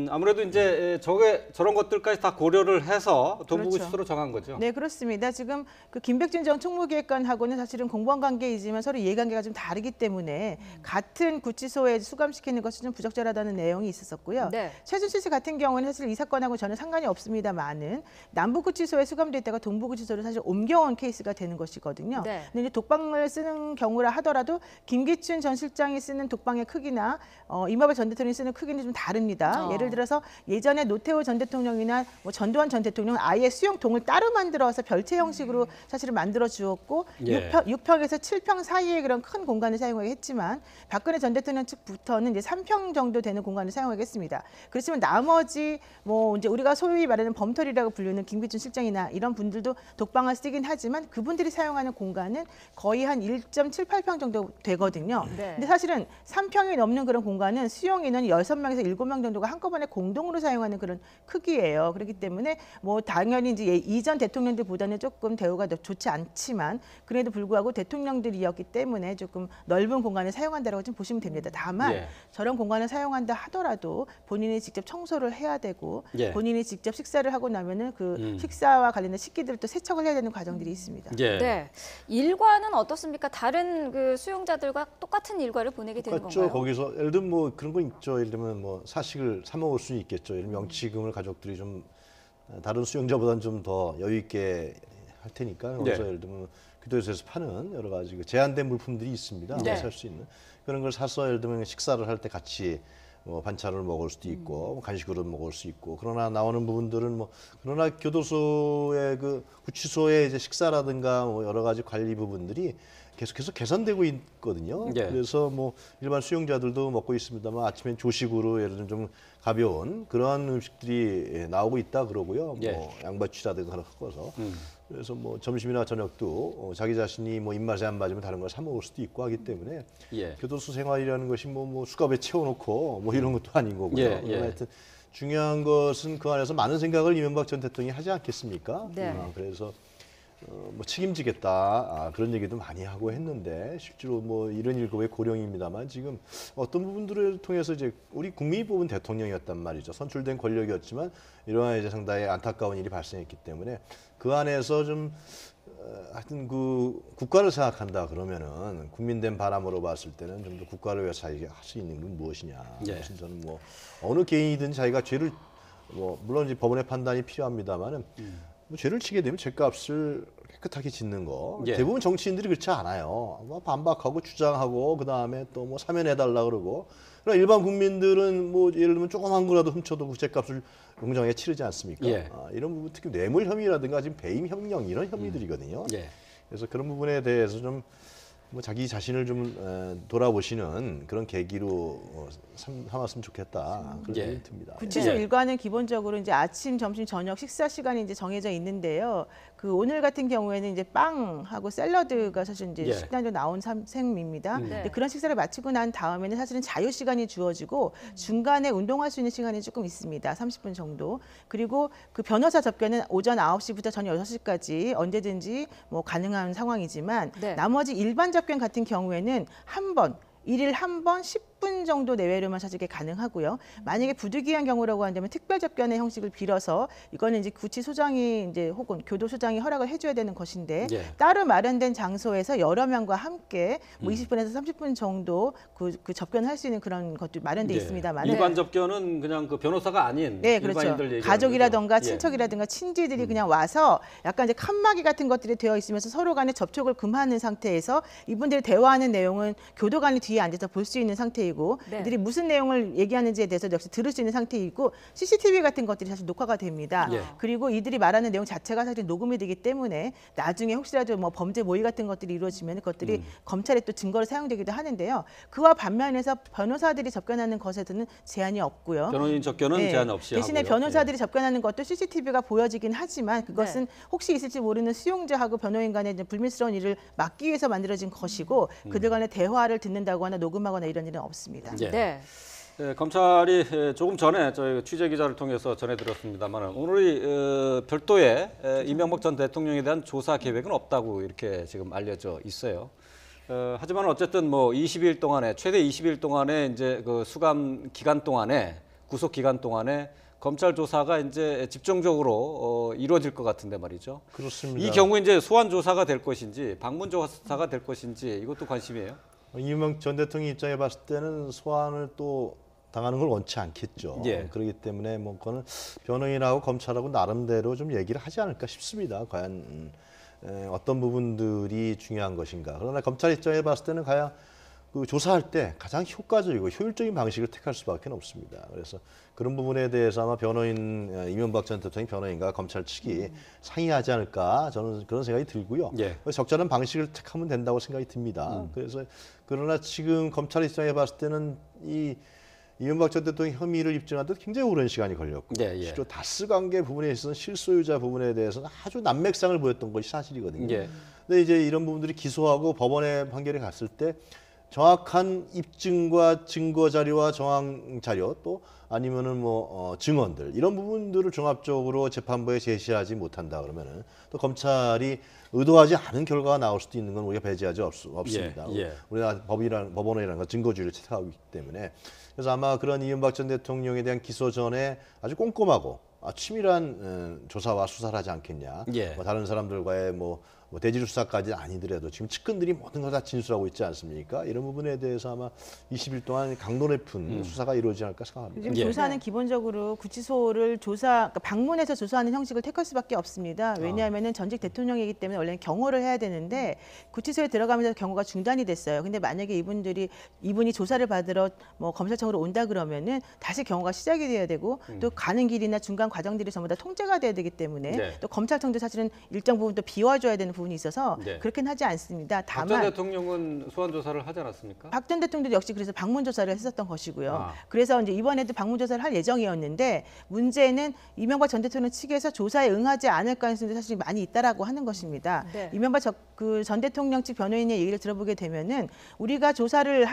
아무래도 이제 저런 것들까지 다 고려를 해서 동부구치소로 그렇죠. 정한 거죠. 네, 그렇습니다. 지금 그 김백준 전 총무기획관하고는 사실은 공무원 관계이지만 서로 이해관계가 좀 다르기 때문에 같은 구치소에 수감시키는 것이 좀 부적절하다는 내용이 있었고요. 네. 최순실 씨 같은 경우는 사실 이 사건하고 전혀 상관이 없습니다만은 남부구치소에 수감돼 있다가 동부구치소로 사실 옮겨온 케이스가 되는 것이거든요. 네. 근데 이제 독방을 쓰는 경우라 하더라도 김기춘 전 실장이 쓰는 독방의 크기나 이명박 전 대통령이 쓰는 크기는 좀 다릅니다. 예를 들어서 예전에 노태우 전 대통령이나 뭐 전두환 전 대통령은 아예 수용동을 따로 만들어서 별채 형식으로 사실은 만들어 주었고 예. 6평에서 7평 사이의 그런 큰 공간을 사용하게 했지만 박근혜 전 대통령 측부터는 이제 3평 정도 되는 공간을 사용하게 했습니다. 그렇지만 나머지 뭐 이제 우리가 소위 말하는 범털이라고 불리는 김기춘 실장이나 이런 분들도 독방을 쓰긴 하지만 그분들이 사용하는 공간은 거의 한 1.78평 정도 되거든요. 네. 근데 사실은 3평이 넘는 그런 공간은 수용 인원이 6명에서 7명 정도가 한꺼번에 공동으로 사용하는 그런 크기예요. 그렇기 때문에 뭐 당연히 이제 이전 대통령들보다는 조금 대우가 더 좋지 않지만 그래도 불구하고 대통령들이었기 때문에 조금 넓은 공간을 사용한다라고 좀 보시면 됩니다. 다만 예. 저런 공간을 사용한다 하더라도 본인이 직접 청소를 해야 되고 예. 본인이 직접 식사를 하고 나면은 그 식사와 관련된 식기들을 또 세척을 해야 되는 과정들이 있습니다. 예. 네. 일과는 어떻습니까? 다른 그 수용자들과 똑같은 일과를 보내게 되는 그렇죠. 건가요? 거기서 예를 들면 뭐 그런 거 있죠. 예를 들면 뭐 사식을 사 먹을 수는 있겠죠. 예를 들면 명치금을 가족들이 좀 다른 수용자보다는 좀 더 여유 있게 할 테니까 거기서 네. 예를 들면 교도소에서 파는 여러 가지 그 제한된 물품들이 있습니다. 네. 살 수 있는 그런 걸 사서 예를 들면 식사를 할 때 같이 뭐 반찬을 먹을 수도 있고 뭐 간식으로 먹을 수 있고 그러나 나오는 부분들은 뭐 그러나 교도소의 그 구치소의 이제 식사라든가 뭐 여러 가지 관리 부분들이 계속해서 개선되고 있거든요. 예. 그래서 뭐 일반 수용자들도 먹고 있습니다만 아침엔 조식으로 예를 들면 좀 가벼운 그런 음식들이 나오고 있다 그러고요. 예. 뭐 양배추라든가 섞어서 그래서 뭐 점심이나 저녁도 자기 자신이 뭐 입맛에 안 맞으면 다른 걸 사 먹을 수도 있고 하기 때문에 예. 교도소 생활이라는 것이 뭐 수갑에 채워놓고 뭐 이런 것도 아닌 거고요. 예, 예. 하여튼 중요한 것은 그 안에서 많은 생각을 이명박 전 대통령이 하지 않겠습니까? 네. 그래서 뭐 책임지겠다 그런 얘기도 많이 하고 했는데 실제로 뭐 이런 일곱의 고령입니다만 지금 어떤 부분들을 통해서 이제 우리 국민이 뽑은 대통령이었단 말이죠. 선출된 권력이었지만 이러한 이제 상당히 안타까운 일이 발생했기 때문에 그 안에서 좀 하여튼 그 국가를 생각한다 그러면은 국민된 바람으로 봤을 때는 좀 더 국가를 위해서 자기가 할 수 있는 건 무엇이냐. 예. 그것은 저는 뭐 어느 개인이든 자기가 죄를 뭐 물론 이제 법원의 판단이 필요합니다만은 뭐 죄를 치게 되면 죄값을 깨끗하게 짓는 거. 예. 대부분 정치인들이 그렇지 않아요. 뭐 반박하고 주장하고 그 다음에 또 뭐 사면해달라 그러고. 그러나 일반 국민들은 뭐 예를 들면 조그만 거라도 훔쳐도 그 죄값을 공정하게 치르지 않습니까? 예. 이런 부분 특히 뇌물 혐의라든가 지금 배임 혐령 이런 혐의들이거든요. 예. 그래서 그런 부분에 대해서 좀 뭐 자기 자신을 좀 돌아보시는 그런 계기로 삼았으면 좋겠다 그런 예. 생각이 듭니다. 구치소 예. 일과는 기본적으로 이제 아침, 점심, 저녁 식사 시간이 이제 정해져 있는데요. 그 오늘 같은 경우에는 이제 빵하고 샐러드가 사실 이제 예. 식단으로 나온 셈입니다. 네. 근데 그런 식사를 마치고 난 다음에는 사실은 자유 시간이 주어지고 중간에 운동할 수 있는 시간이 조금 있습니다. 30분 정도. 그리고 그 변호사 접견은 오전 9시부터 저녁 6시까지 언제든지 뭐 가능한 상황이지만 네. 나머지 일반 접견 같은 경우에는 일일 한 번 10분 정도 내외로만 사실 가능하고요. 만약에 부득이한 경우라고 한다면 특별 접견의 형식을 빌어서 이거는 이제 구치소장이 이제 혹은 교도소장이 허락을 해줘야 되는 것인데 예. 따로 마련된 장소에서 여러 명과 함께 뭐 20분에서 30분 정도 그 접견을 할 수 있는 그런 것도 마련돼 예. 있습니다만 일반 접견은 그냥 그 변호사가 아닌 네, 그렇죠. 일반인들 얘기하는 가족이라든가 거죠? 예. 친척이라든가 친지들이 그냥 와서 약간 이제 칸막이 같은 것들이 되어 있으면서 서로 간에 접촉을 금하는 상태에서 이분들이 대화하는 내용은 교도관이 뒤에 앉아서 볼 수 있는 상태이고 상태이고 네. 이들이 무슨 내용을 얘기하는지에 대해서 역시 들을 수 있는 상태이고 CCTV 같은 것들이 사실 녹화가 됩니다. 예. 그리고 이들이 말하는 내용 자체가 사실 녹음이 되기 때문에 나중에 혹시라도 뭐 범죄 모의 같은 것들이 이루어지면 그것들이 검찰에 또 증거로 사용되기도 하는데요. 그와 반면에서 변호사들이 접견하는 것에서는 제한이 없고요. 변호인 접견은 네. 제한 없이 대신에 하고요. 변호사들이 접견하는 것도 CCTV가 보여지긴 하지만 그것은 혹시 있을지 모르는 수용자하고 변호인 간의 이제 불미스러운 일을 막기 위해서 만들어진 것이고 그들 간의 대화를 듣는다거나 녹음하거나 이런 일은 없습니다. 예. 네. 네, 검찰이 조금 전에 저희 취재 기자를 통해서 전해드렸습니다만 오늘이 별도의 이명박 전 대통령에 대한 조사 계획은 없다고 이렇게 지금 알려져 있어요. 하지만 어쨌든 뭐 20일 동안에 최대 20일 동안에 이제 그 수감 기간 동안에 구속 기간 동안에 검찰 조사가 이제 집중적으로 이루어질 것 같은데 말이죠. 그렇습니다. 이 경우 이제 소환 조사가 될 것인지 방문 조사가 될 것인지 이것도 관심이에요. 이명박 전 대통령 입장에 봤을 때는 소환을 또 당하는 걸 원치 않겠죠. 예. 그렇기 때문에 뭐 그거는 변호인하고 검찰하고 나름대로 좀 얘기를 하지 않을까 싶습니다. 과연 어떤 부분들이 중요한 것인가. 그러나 검찰 입장에 봤을 때는 과연 그 조사할 때 가장 효과적이고 효율적인 방식을 택할 수밖에 없습니다. 그래서 그런 부분에 대해서 아마 변호인 이명박 전 대통령 변호인과 검찰 측이 상의하지 않을까 저는 그런 생각이 들고요. 예. 적절한 방식을 택하면 된다고 생각이 듭니다. 그래서 그러나 지금 검찰 입장에 봤을 때는 이명박 전 대통령 혐의를 입증하는데 굉장히 오랜 시간이 걸렸고 예, 예. 실제로 다스 관계 부분에 있어서는 실소유자 부분에 대해서는 아주 난맥상을 보였던 것이 사실이거든요. 예. 근데 이제 이런 부분들이 기소하고 법원의 판결에 갔을 때 정확한 입증과 증거 자료와 정황 자료 또 아니면은 뭐 증언들 이런 부분들을 종합적으로 재판부에 제시하지 못한다 그러면은 또 검찰이 의도하지 않은 결과가 나올 수도 있는 건 우리가 배제하지 없습니다. 예. 우리나라 법원이라는 건 증거주의를 채택하고 있기 때문에 그래서 아마 그런 이명박 전 대통령에 대한 기소 전에 아주 꼼꼼하고 치밀한 조사와 수사를 하지 않겠냐. 예. 뭐 다른 사람들과의 뭐 대질 수사까지 아니더라도 지금 측근들이 모든 걸 다 진술하고 있지 않습니까? 이런 부분에 대해서 아마 20일 동안 강도 높은 수사가 이루어지지 않을까 생각합니다. 지금 예. 조사는 기본적으로 구치소를 그러니까 방문해서 조사하는 형식을 택할 수밖에 없습니다. 왜냐하면 전직 대통령이기 때문에 원래는 경호를 해야 되는데 구치소에 들어가면서 경호가 중단이 됐어요. 근데 만약에 이분이 조사를 받으러 뭐 검찰청으로 온다 그러면은 다시 경호가 시작이 돼야 되고 또 가는 길이나 중간 과정들이 전부 다 통제가 돼야 되기 때문에 네. 또 검찰청도 사실은 일정 부분 또 비워줘야 되는 부분이 있어서 네. 그렇게는 하지 않습니다. 박 전 다만 대통령은 소환 조사를 하지 않았습니까? 박 전 대통령도 역시 그래서 방문 조사를 했었던 것이고요. 아. 그래서 이제 이번에도 방문 조사를 할 예정이었는데 문제는 이명박 전 대통령 측에서 조사에 응하지 않을 가능성이 사실 많이 있다라고 하는 것입니다. 네. 이명박 전 대통령 측 변호인의 얘기를 들어보게 되면은 우리가 조사를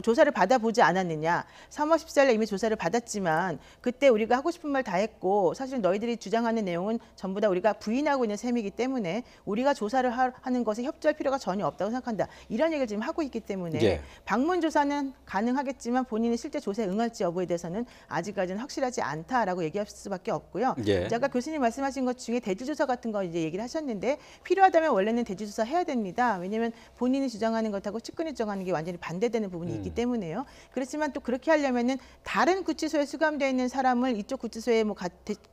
조사를 받아보지 않았느냐. 3월 14일에 이미 조사를 받았지만 그때 우리가 하고 싶은 말 다 했고 사실 너희들이 주장하는 내용은 전부 다 우리가 부인하고 있는 셈이기 때문에 우리가 조사를 하는 것에 협조할 필요가 전혀 없다고 생각한다. 이런 얘기를 지금 하고 있기 때문에 예. 방문 조사는 가능하겠지만 본인이 실제 조사에 응할지 여부에 대해서는 아직까지는 확실하지 않다라고 얘기할 수밖에 없고요. 예. 아까 교수님 말씀하신 것 중에 대질 조사 같은 거 이제 얘기를 하셨는데 필요하다면 원래는 대질 조사 해야 됩니다. 왜냐하면 본인이 주장하는 것하고 측근이 주장하는 게 완전히 반대되는 부분이 있기 때문에요. 그렇지만 또 그렇게 하려면은 다른 구치소에 수감되어 있는 사람을 이쪽 구치소에 뭐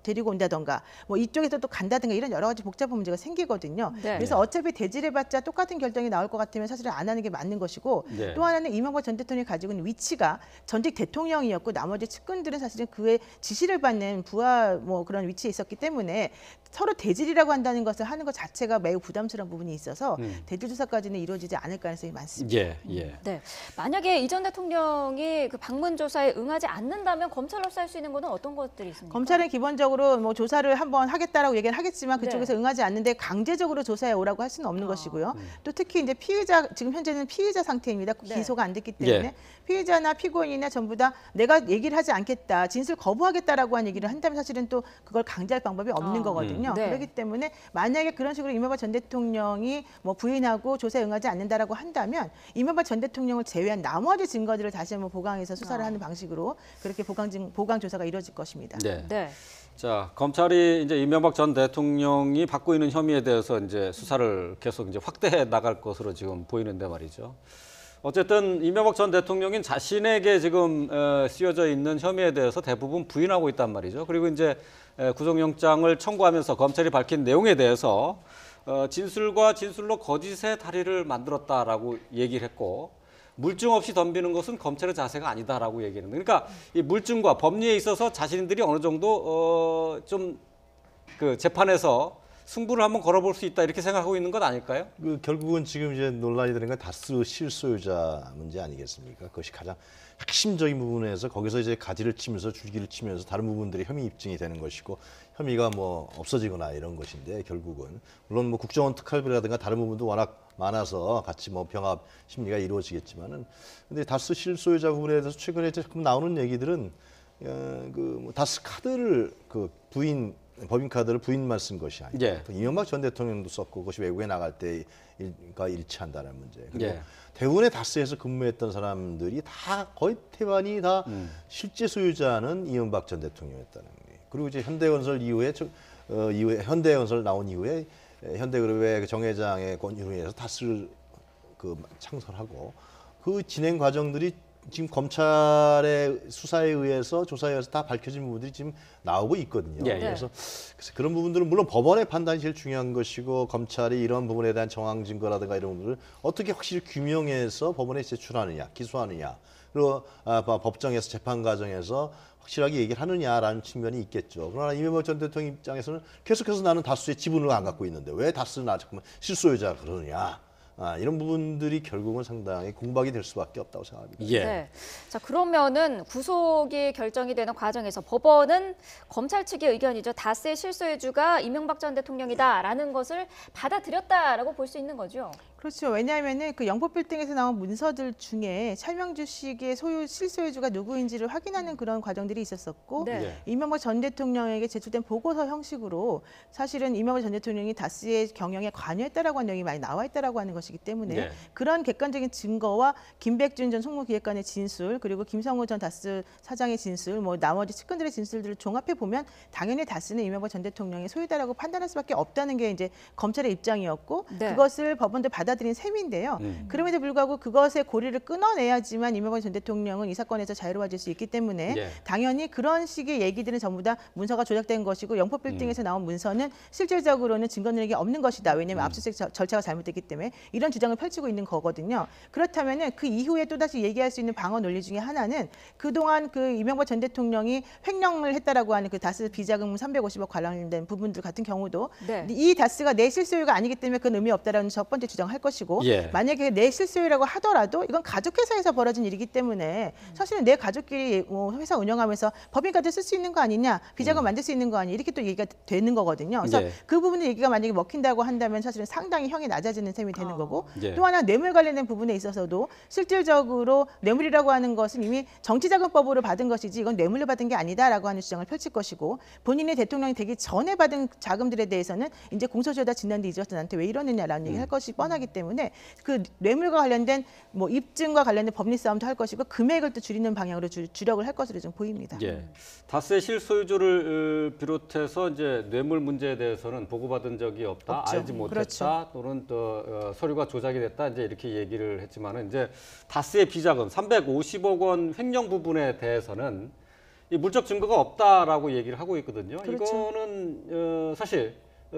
데리고 온다던가 뭐 이쪽에서 또 간다든가 이런 여러 가지 복잡한 문제가 생기거든요. 네. 그래서 어차피 대질해봤자 똑같은 결정이 나올 것 같으면 사실은 안 하는 게 맞는 것이고 네. 또 하나는 이명박 전 대통령이 가지고 있는 위치가 전직 대통령이었고 나머지 측근들은 사실은 그의 지시를 받는 부하 뭐 그런 위치에 있었기 때문에 서로 대질이라고 한다는 것을 하는 것 자체가 매우 부담스러운 부분이 있어서 대질 조사까지는 이루어지지 않을 가능성이 많습니다. 예, 예. 네. 만약에 이 전 대통령이 그 방문 조사에 응하지 않는다면 검찰로서 할 수 있는 것은 어떤 것들이 있습니까? 검찰은 기본적으로 뭐 조사를 한번 하겠다라고 얘기는 하겠지만 그쪽에서 네. 응하지 않는데 강제적으로 조사에 오라고 할 수는 없는 것이고요. 또 특히 이제 지금 현재는 피의자 상태입니다. 네. 기소가 안 됐기 때문에 예. 피의자나 피고인이나 전부 다 내가 얘기를 하지 않겠다, 진술 거부하겠다라고 한 얘기를 한다면 사실은 또 그걸 강제할 방법이 없는 거거든요. 네. 그렇기 때문에 만약에 그런 식으로 이명박 전 대통령이 뭐 부인하고 조사에 응하지 않는다라고 한다면 이명박 전 대통령을 제외한 나머지 증거들을 다시 한번 보강해서 수사를 하는 방식으로 그렇게 보강 조사가 이루어질 것입니다. 네. 네. 자, 검찰이 이제 이명박 전 대통령이 받고 있는 혐의에 대해서 이제 수사를 계속 이제 확대해 나갈 것으로 지금 보이는데 말이죠. 어쨌든 이명박 전 대통령인 자신에게 지금 쓰여져 있는 혐의에 대해서 대부분 부인하고 있단 말이죠. 그리고 이제 구속영장을 청구하면서 검찰이 밝힌 내용에 대해서 진술과 진술로 거짓의 다리를 만들었다라고 얘기를 했고 물증 없이 덤비는 것은 검찰의 자세가 아니다라고 얘기하는 거예요. 그러니까 이 물증과 법리에 있어서 자신들이 어느 정도 좀 그 재판에서 승부를 한번 걸어볼 수 있다 이렇게 생각하고 있는 것 아닐까요? 결국은 지금 이제 논란이 되는 건 다스 실소유자 문제 아니겠습니까? 그것이 가장 핵심적인 부분에서 거기서 이제 가지를 치면서 줄기를 치면서 다른 부분들이 혐의 입증이 되는 것이고 혐의가 뭐 없어지거나 이런 것인데 결국은 물론 뭐 국정원 특활비라든가 다른 부분도 워낙 많아서 같이 뭐 병합 심리가 이루어지겠지만은 근데 다스 실소유자 부분에 대해서 최근에 이제 자꾸 나오는 얘기들은 뭐 다스 카드를 그 부인 법인카드를 부인만 쓴 것이 아니고 예. 이명박 전 대통령도 썼고 그것이 외국에 나갈 때가 일치한다는 문제. 그리고 예. 대부분의 다스에서 근무했던 사람들이 다 거의 태반이 다 실제 소유자는 이명박 전 대통령이었다는 거예요. 그리고 이제 현대건설 이후에 현대건설 나온 이후에 현대그룹의 정 회장의 권유로 인해서 다스를 창설하고 그 진행 과정들이 지금 검찰의 수사에 의해서 조사에 의해서 다 밝혀진 부분들이 지금 나오고 있거든요. 예, 예. 그래서 그런 부분들은 물론 법원의 판단이 제일 중요한 것이고 검찰이 이런 부분에 대한 정황 증거라든가 이런 부분들을 어떻게 확실히 규명해서 법원에 제출하느냐, 기소하느냐, 그리고 법정에서 재판 과정에서 확실하게 얘기를 하느냐라는 측면이 있겠죠. 그러나 이명박 전 대통령 입장에서는 계속해서 나는 다스의 지분을 안 갖고 있는데 왜 다스는 잠깐만 실소유자가 그러느냐. 이런 부분들이 결국은 상당히 공박이 될 수밖에 없다고 생각합니다. 예. 네. 자, 그러면은 구속이 결정이 되는 과정에서 법원은 검찰 측의 의견이죠. 다스의 실소유주가 이명박 전 대통령이다라는 것을 받아들였다라고 볼 수 있는 거죠. 그렇죠. 왜냐하면은 그 영포빌딩에서 나온 문서들 중에 차명주 씨의 실소유주가 누구인지를 확인하는 그런 과정들이 있었었고 네. 예. 이명박 전 대통령에게 제출된 보고서 형식으로 사실은 이명박 전 대통령이 다스의 경영에 관여했다라고 하는 내용이 많이 나와 있다라고 하는 것이기 때문에 네. 그런 객관적인 증거와 김백준 전 총무기획관의 진술 그리고 김성호 전 다스 사장의 진술 뭐 나머지 측근들의 진술들을 종합해 보면 당연히 다스는 이명박 전 대통령의 소유다라고 판단할 수밖에 없다는 게 이제 검찰의 입장이었고 네. 그것을 법원도 받아들인 셈인데요. 그럼에도 불구하고 그것의 고리를 끊어내야지만 이명박 전 대통령은 이 사건에서 자유로워질 수 있기 때문에 예. 당연히 그런 식의 얘기들은 전부 다 문서가 조작된 것이고 영포빌딩에서 나온 문서는 실질적으로는 증거 능력이 없는 것이다. 왜냐하면 압수수색 절차가 잘못됐기 때문에 이런 주장을 펼치고 있는 거거든요. 그렇다면은 그 이후에 또다시 얘기할 수 있는 방어 논리 중에 하나는 그동안 그 이명박 전 대통령이 횡령을 했다라고 하는 그 다스 비자금 350억 관련된 부분들 같은 경우도 네. 이 다스가 내 실소유가 아니기 때문에 그건 의미 없다라는 첫 번째 주장을 할 것이고 예. 만약에 내 실소유라고 하더라도 이건 가족회사에서 벌어진 일이기 때문에 사실은 내 가족끼리 뭐 회사 운영하면서 법인카드 쓸 수 있는 거 아니냐 비자금 만들 수 있는 거 아니냐 이렇게 또 얘기가 되는 거거든요. 그래서 예. 그 부분의 얘기가 만약에 먹힌다고 한다면 사실은 상당히 형이 낮아지는 셈이 되는 거고 예. 또 하나 뇌물 관련된 부분에 있어서도 실질적으로 뇌물이라고 하는 것은 이미 정치자금법으로 받은 것이지 이건 뇌물로 받은 게 아니다라고 하는 주장을 펼칠 것이고 본인이 대통령이 되기 전에 받은 자금들에 대해서는 이제 공소시효다 지난 뒤 잊었던 나한테 왜 이러느냐라는 얘기를 할 것이 뻔하기 때문에 그 뇌물과 관련된 뭐 입증과 관련된 법리 싸움도 할 것이고 금액을 또 줄이는 방향으로 주력을 할 것으로 좀 보입니다. 예. 다스의 실소유주를 비롯해서 이제 뇌물 문제에 대해서는 보고받은 적이 없다, 없죠. 알지 못했다, 그렇죠. 또는 또 서류가 조작이 됐다, 이제 이렇게 얘기를 했지만은 이제 다스의 비자금 350억 원 횡령 부분에 대해서는 이 물적 증거가 없다라고 얘기를 하고 있거든요. 그렇죠. 이거는 사실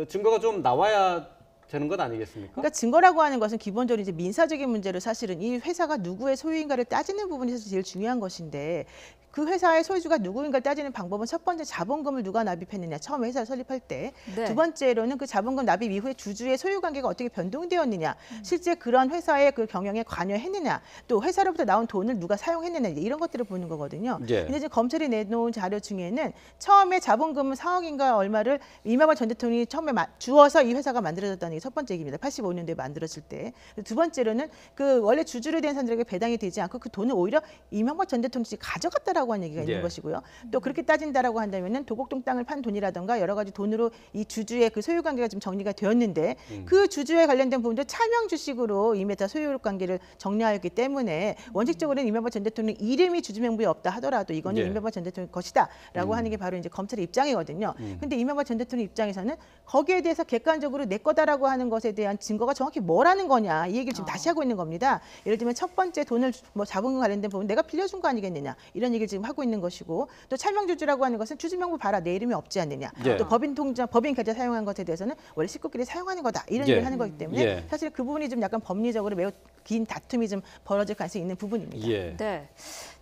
증거가 좀 나와야 되는 것 아니겠습니까? 그러니까 증거라고 하는 것은 기본적으로 이제 민사적인 문제로 사실은 이 회사가 누구의 소유인가를 따지는 부분이 사실 제일 중요한 것인데 그 회사의 소유주가 누구인가를 따지는 방법은 첫 번째 자본금을 누가 납입했느냐 처음 회사를 설립할 때 네. 두 번째로는 그 자본금 납입 이후에 주주의 소유 관계가 어떻게 변동되었느냐 실제 그런 회사의 그 경영에 관여했느냐 또 회사로부터 나온 돈을 누가 사용했느냐 이런 것들을 보는 거거든요. 예. 근데 지금 검찰이 내놓은 자료 중에는 처음에 자본금은 4억인가 얼마를 이명박 전 대통령이 처음에 주어서 이 회사가 만들어졌다는 게 첫 번째 얘기입니다. 85년도에 만들어질 때. 두 번째로는 그 원래 주주로 된 사람들에게 배당이 되지 않고 그 돈을 오히려 이명박 전 대통령이 가져갔다라고 하는 얘기가 있는 예. 것이고요. 또 그렇게 따진다라고 한다면은 도곡동 땅을 판 돈이라든가 여러 가지 돈으로 이 주주의 그 소유 관계가 좀 정리가 되었는데 그 주주에 관련된 부분도 차명 주식으로 이미 다 소유 관계를 정리하였기 때문에 원칙적으로는 이명박 전 대통령 이름이 주주 명부에 없다 하더라도 이거는 예. 이명박 전 대통령 것이다라고 하는 게 바로 이제 검찰의 입장이거든요. 근데 이명박 전 대통령 입장에서는 거기에 대해서 객관적으로 내 거다라고 하는 것에 대한 증거가 정확히 뭐라는 거냐 이 얘기를 지금 다시 하고 있는 겁니다. 예를 들면 첫 번째 돈을 뭐 자본금 관련된 부분 내가 빌려준 거 아니겠느냐 이런 얘기를 지금 하고 있는 것이고 또 차명주주라고 하는 것은 주주명부 봐라 내 이름이 없지 않느냐 예. 또 법인 통장 법인 계좌 사용한 것에 대해서는 원래 식구끼리 사용하는 거다 이런 예. 얘기를 하는 거기 때문에 예. 사실 그 부분이 좀 약간 법리적으로 매우 긴 다툼이 좀 벌어질 가능성이 있는 부분입니다. 예. 네.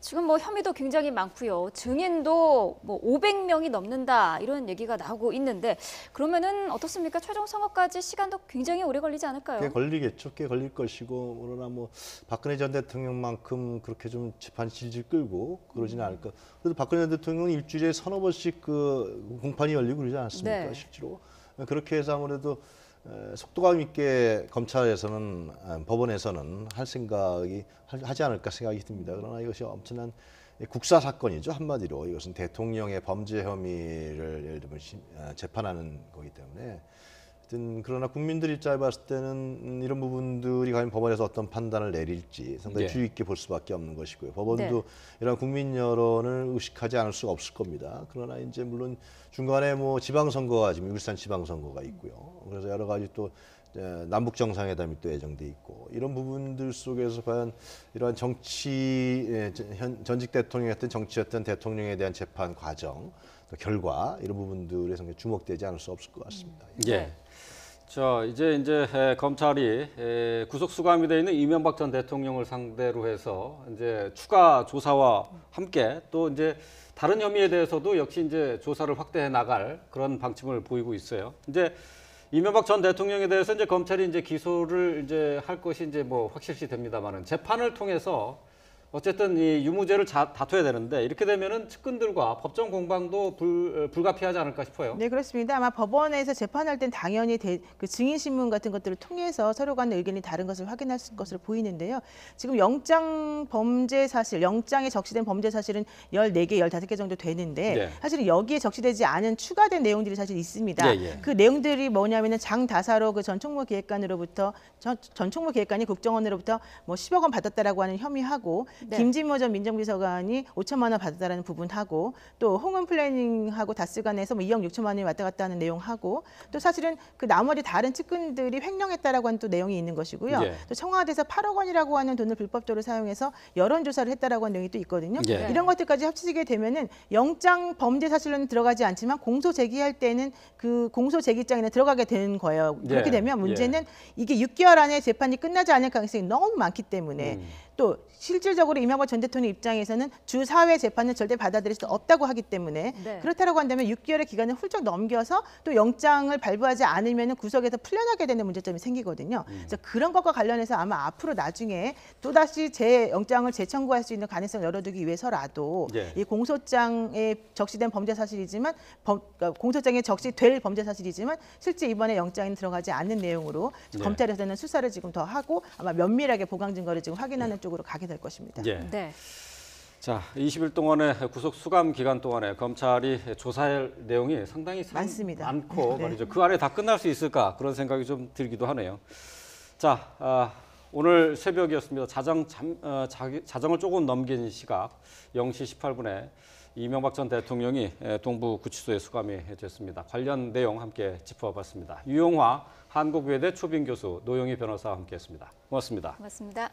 지금 뭐 혐의도 굉장히 많고요. 증인도 뭐 500명이 넘는다 이런 얘기가 나오고 있는데 그러면은 어떻습니까? 최종 선고까지 시간도 굉장히 오래 걸리지 않을까요? 꽤 걸리겠죠. 꽤 걸릴 것이고 그러나 뭐 박근혜 전 대통령만큼 그렇게 좀 재판 질질 끌고 그러지는 않을까. 그래도 박근혜 전 대통령은 일주일에 서너 번씩 그 공판이 열리고 그러지 않았습니까? 네. 실제로 그렇게 해서 아무래도 속도감 있게 검찰에서는 법원에서는 할 생각이 하지 않을까 생각이 듭니다. 그러나 이것이 엄청난 국사 사건이죠. 한마디로 이것은 대통령의 범죄 혐의를 예를 들면 재판하는 거기 때문에 하여튼 그러나 국민들 입장에 봤을 때는 이런 부분들이 과연 법원에서 어떤 판단을 내릴지 상당히 네. 주의 있게 볼 수밖에 없는 것이고요. 법원도 네. 이런 국민 여론을 의식하지 않을 수가 없을 겁니다. 그러나 이제 물론 중간에 뭐 지방선거가 지금 울산 지방선거가 있고요. 그래서 여러 가지 또 남북 정상회담이 또 예정돼 있고 이런 부분들 속에서 과연 이러한 정치 전직 대통령이었던 정치였던 대통령에 대한 재판 과정 또 결과 이런 부분들에 상당히 주목되지 않을 수 없을 것 같습니다. 예. 자, 이제 검찰이 구속 수감이 돼 있는 이명박 전 대통령을 상대로 해서 이제 추가 조사와 함께 또 이제 다른 혐의에 대해서도 역시 이제 조사를 확대해 나갈 그런 방침을 보이고 있어요. 이제 이명박 전 대통령에 대해서 이제 검찰이 이제 기소를 이제 할 것이 이제 뭐 확실시 됩니다만은 재판을 통해서 어쨌든 이 유무죄를 다퉈야 되는데 이렇게 되면은 측근들과 법정 공방도 불가피하지 않을까 싶어요. 네, 그렇습니다. 아마 법원에서 재판할 땐 당연히 그 증인 신문 같은 것들을 통해서 서로 간의 의견이 다른 것을 확인할 것으로 보이는데요. 지금 영장 범죄 사실, 영장에 적시된 범죄 사실은 14개, 15개 정도 되는데 네. 사실 여기에 적시되지 않은 추가된 내용들이 사실 있습니다. 예, 예. 그 내용들이 뭐냐면은 장다사로 그 전 총무기획관으로부터 전 총무기획관이 국정원으로부터 뭐 10억 원 받았다라고 하는 혐의하고 네. 김진모 전 민정비서관이 5천만 원 받았다라는 부분하고 또 홍은 플래닝하고 다스간에서 뭐 2억 6천만 원이 왔다 갔다 하는 내용하고 또 사실은 그 나머지 다른 측근들이 횡령했다라고 하는 또 내용이 있는 것이고요. 예. 또 청와대에서 8억 원이라고 하는 돈을 불법적으로 사용해서 여론조사를 했다라고 하는 내용이 또 있거든요. 예. 이런 것들까지 합치게 되면은 영장 범죄 사실은 들어가지 않지만 공소 제기할 때는 그 공소 제기장에는 들어가게 되는 거예요. 그렇게 예. 되면 문제는 이게 6개월 안에 재판이 끝나지 않을 가능성이 너무 많기 때문에 또 실질적으로 이명박 전 대통령 입장에서는 주 4회 재판을 절대 받아들일 수 없다고 하기 때문에 네. 그렇다고 한다면 6개월의 기간을 훌쩍 넘겨서 또 영장을 발부하지 않으면 구속에서 풀려나게 되는 문제점이 생기거든요. 그래서 그런 것과 관련해서 아마 앞으로 나중에 또다시 영장을 재청구할 수 있는 가능성을 열어두기 위해서라도 예. 이 공소장에 적시된 범죄 사실이지만 그러니까 공소장에 적시될 범죄 사실이지만 실제 이번에 영장에는 들어가지 않는 내용으로 네. 검찰에서는 수사를 지금 더 하고 아마 면밀하게 보강 증거를 지금 확인하는 쪽으로 가게 될 것입니다. 예. 네. 자, 20일 동안의 구속 수감 기간 동안에 검찰이 조사할 내용이 상당히 많습니다. 많고 네. 말이죠. 그 안에 다 끝날 수 있을까 그런 생각이 좀 들기도 하네요. 자, 오늘 새벽이었습니다. 자정을 조금 넘긴 시각 0시 18분에 이명박 전 대통령이 동부구치소에 수감이 됐습니다. 관련 내용 함께 짚어봤습니다. 유용화 한국외대 초빙 교수 노영희 변호사와 함께했습니다. 고맙습니다. 고맙습니다.